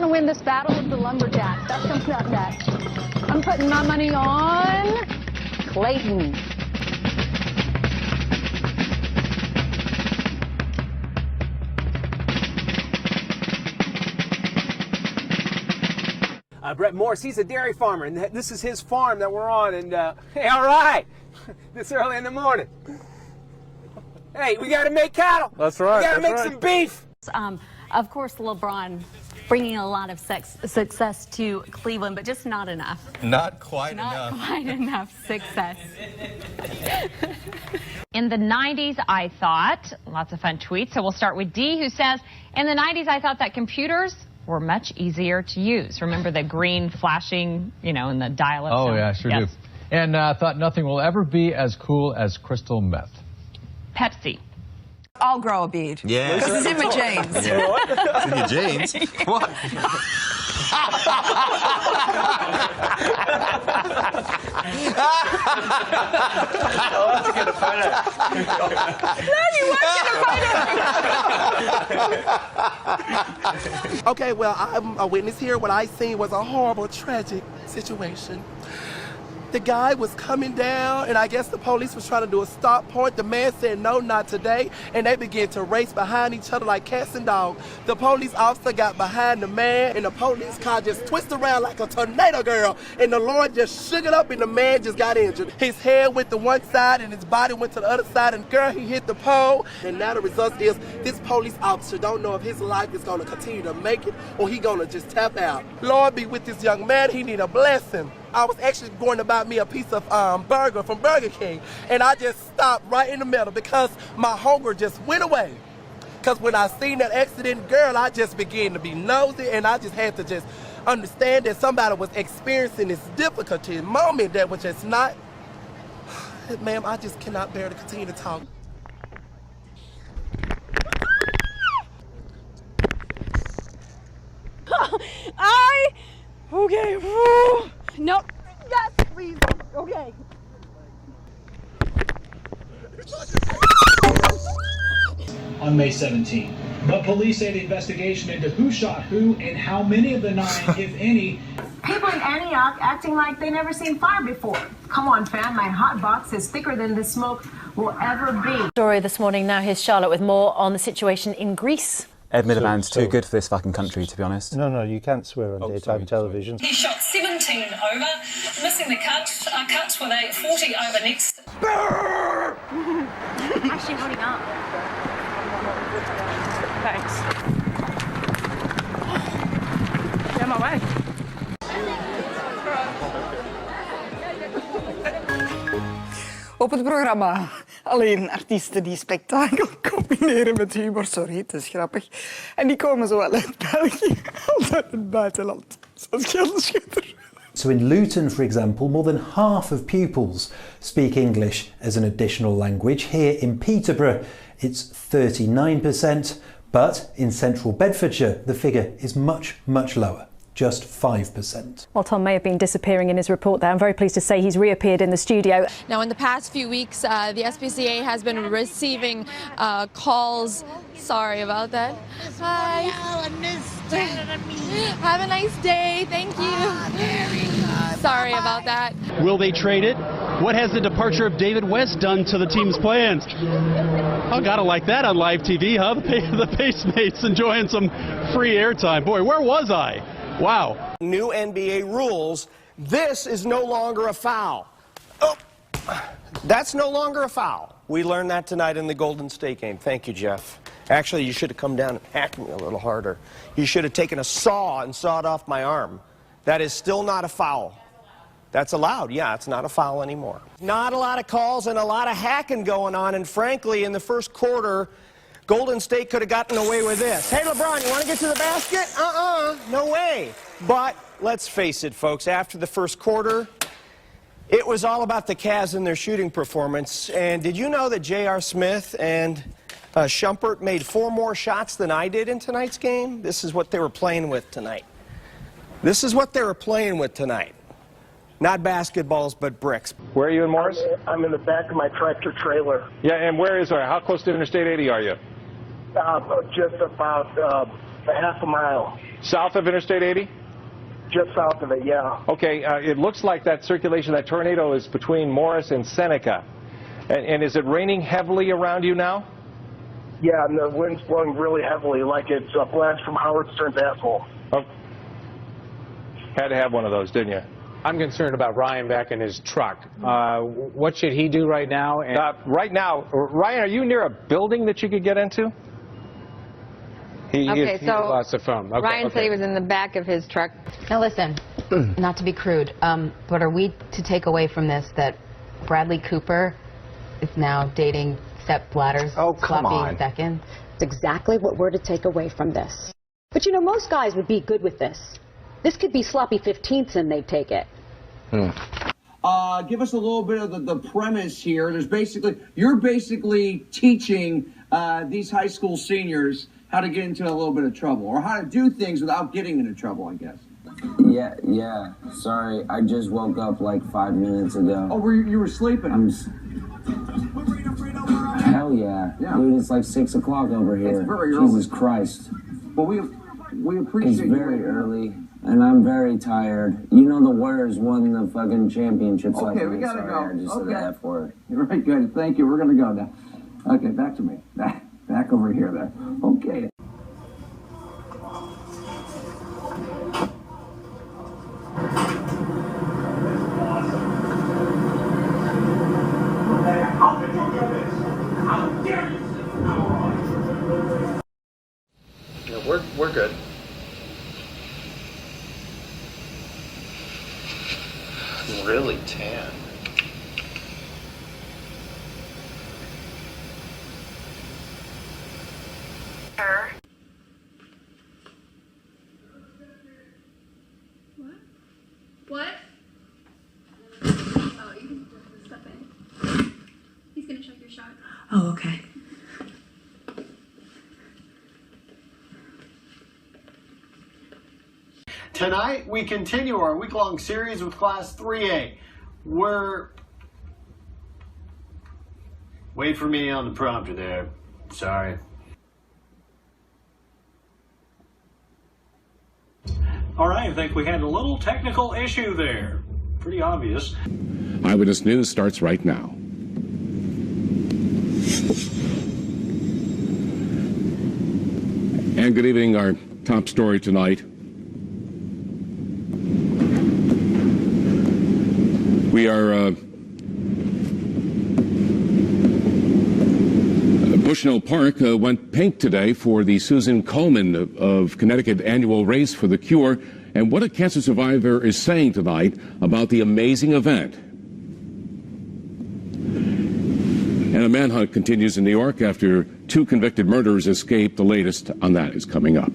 to win this battle of the lumberjacks. That's something like that. I'm putting my money on Clayton. Brett Morse, he's a dairy farmer, and this is his farm that we're on. And hey, all right, this early in the morning. Hey, we got to make cattle. That's right. We got to make some beef. Of course, LeBron bringing a lot of success to Cleveland, but just not enough. Not quite enough. Not quite enough success. In the 90s, I thought, lots of fun tweets. So we'll start with D, who says, in the 90s, I thought that computers were much easier to use. Remember the green flashing, you know, in the dial-up? Oh, yeah, sure do. And thought nothing will ever be as cool as crystal meth. Pepsi. I'll grow a beard. Yeah. This is in my jeans. It's in your jeans? What? Okay, well, I'm a witness here. What I seen was a horrible, tragic situation. The guy was coming down, and I guess the police was trying to do a stop point. The man said, no, not today, and they began to race behind each other like cats and dogs. The police officer got behind the man, and the police car just twisted around like a tornado, girl, and the Lord just shook it up, and the man just got injured. His head went to one side, and his body went to the other side, and girl, he hit the pole, and now the result is this police officer don't know if his life is going to continue to make it, or he going to just tap out. Lord be with this young man. He need a blessing. I was actually going to buy me a piece of burger from Burger King, and I just stopped right in the middle because my hunger just went away. Because when I seen that accident, girl, I just began to be nosy, and I just had to just understand that somebody was experiencing this difficulty moment that was just not, ma'am, I just cannot bear to continue to talk. Okay. Woo. Nope. Yes, please. Okay. On May 17. But police say the investigation into who shot who and how many of the 9, if any. People in Antioch acting like they never seen fire before. Come on, fam, my hot box is thicker than the smoke will ever be. Story this morning. Now here's Charlotte with more on the situation in Greece. Ed Miliband's too good for this fucking country, to be honest. No, you can't swear on daytime television. He shot 17 over, missing the cuts with a 40 over next. Actually holding up. Thanks. Yeah, my way. Op het programma alleen artiesten die spektakel combineren met humor. Sorry, het is grappig. En die komen zowel uit België als uit het buitenland. Zoals Jan Schutter. So in Luton, for example, more than half of pupils speak English as an additional language. Here in Peterborough, it's 39%, but in central Bedfordshire, the figure is much, much lower. Just 5%. Well, Tom may have been disappearing in his report there. I'm very pleased to say he's reappeared in the studio. Now, in the past few weeks, the SPCA has been receiving calls. Sorry about that. Hi. Have a nice day. Thank you. Sorry about that. Will they trade it? What has the departure of David West done to the team's plans? Oh, gotta like that on live TV, huh? The Pacemates enjoying some free airtime. Boy, where was I? Wow. New NBA rules. This is no longer a foul. Oh, that's no longer a foul. We learned that tonight in the Golden State game. Thank you, Jeff. Actually, you should have come down and hacked me a little harder. You should have taken a saw and sawed off my arm. That is still not a foul. That's allowed. Yeah, it's not a foul anymore. Not a lot of calls and a lot of hacking going on, and frankly, in the first quarter, Golden State could have gotten away with this. Hey, LeBron, you want to get to the basket? No way. But let's face it, folks, after the first quarter, it was all about the Cavs and their shooting performance. And did you know that J.R. Smith and Shumpert made 4 more shots than I did in tonight's game? This is what they were playing with tonight. This is what they were playing with tonight. Not basketballs, but bricks. Where are you in Morris? I'm in the back of my tractor trailer. Yeah, and where is there? How close to Interstate 80 are you? Just about A half a mile. South of Interstate 80? Just south of it, yeah. Okay, it looks like that circulation, that tornado is between Morris and Seneca. And is it raining heavily around you now? Yeah, and the wind's blowing really heavily, like it's a blast from Howard Stern's asshole. Oh. Had to have one of those, didn't you? I'm concerned about Ryan back in his truck. What should he do right now? Right now, Ryan, are you near a building that you could get into? He lost the phone. Okay, Ryan said he was in the back of his truck. Now listen, not to be crude, but are we to take away from this that Bradley Cooper is now dating Sepp Blatter's sloppy second? It's exactly what we're to take away from this. But you know, most guys would be good with this. This could be sloppy 15ths and they'd take it. Give us a little bit of the premise here. You're basically teaching these high school seniors how to get into a little bit of trouble, or how to do things without getting into trouble, I guess. Yeah. Sorry, I just woke up like 5 minutes ago. Oh, you were sleeping? Hell yeah. Dude, it's like 6 o'clock over here. It's very early. Jesus Christ. Well, we appreciate It's very early, and I'm very tired. You know the Warriors won the fucking championships last night. We gotta go. I just said the F word. You're right, good. Thank you. We're gonna go now. Okay, back to me. Back over here there. Okay. Yeah, we're good. Really tan. What? Oh, you can just step in. He's gonna check your shot. Oh, okay. Tonight, we continue our week-long series with Class 3A. Wait for me on the prompter there. Sorry. All right, I think we had a little technical issue there. Pretty obvious. Eyewitness News starts right now. And good evening. Our top story tonight. We are Bushnell Park went pink today for the Susan Komen of Connecticut annual Race for the Cure, and what a cancer survivor is saying tonight about the amazing event. And a manhunt continues in New York after 2 convicted murderers escaped. The latest on that is coming up.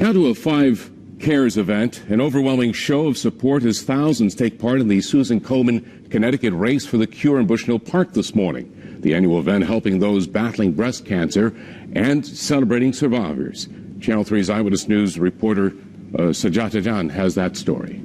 Now to a 5 Cares event, an overwhelming show of support as thousands take part in the Susan Komen Connecticut Race for the Cure in Bushnell Park this morning. The annual event helping those battling breast cancer and celebrating survivors. Channel 3's Eyewitness News reporter Sajata Jan has that story.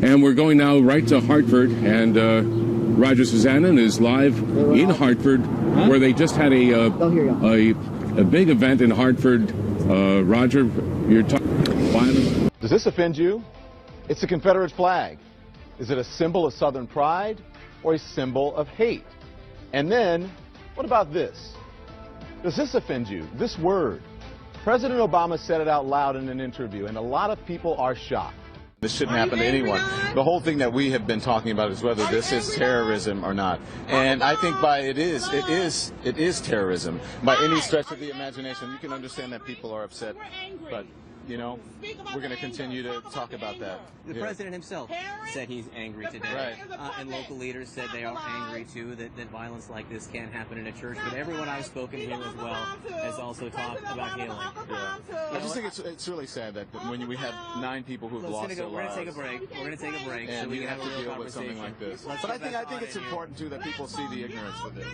And we're going now right to Hartford, and Roger Suzanen is live in Hartford, where they just had a big event in Hartford. Roger, you're talking violence. Does this offend you? It's a Confederate flag. Is it a symbol of Southern pride or a symbol of hate? And then, what about this? Does this offend you? This word. President Obama said it out loud in an interview, and a lot of people are shocked. This shouldn't happen to anyone. The whole thing that we have been talking about is whether this is terrorism or not. And I think it is terrorism. By any stretch of the imagination, you can understand that people are upset. But, you know, we're going to continue to talk about that. The president himself said he's angry today. Right. And local leaders said they are angry, too, that violence like this can't happen in a church. But everyone I've spoken to as well has also talked about healing. Yeah. I just think it's really sad that when we have 9 people who've lost their lives. We're going to take a break. We're going to take a break. And so we have to deal with something like this. But I think it's important, too, that people see the ignorance of it.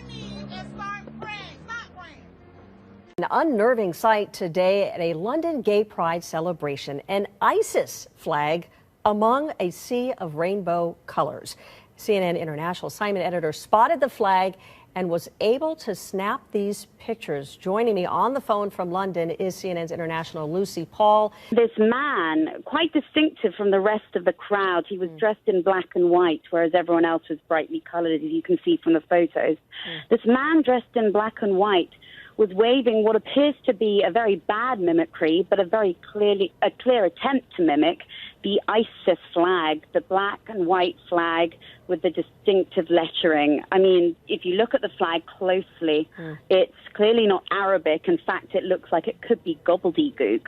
An unnerving sight today at a London Gay Pride celebration. An ISIS flag among a sea of rainbow colors. CNN International assignment editor spotted the flag and was able to snap these pictures. Joining me on the phone from London is CNN's international Lucy Paul. This man, quite distinctive from the rest of the crowd, he was dressed in black and white, whereas everyone else was brightly colored, as you can see from the photos. This man dressed in black and white was waving what appears to be a very bad mimicry, but a clear attempt to mimic the ISIS flag, the black and white flag with the distinctive lettering. I mean, if you look at the flag closely, it's clearly not Arabic. In fact, it looks like it could be gobbledygook.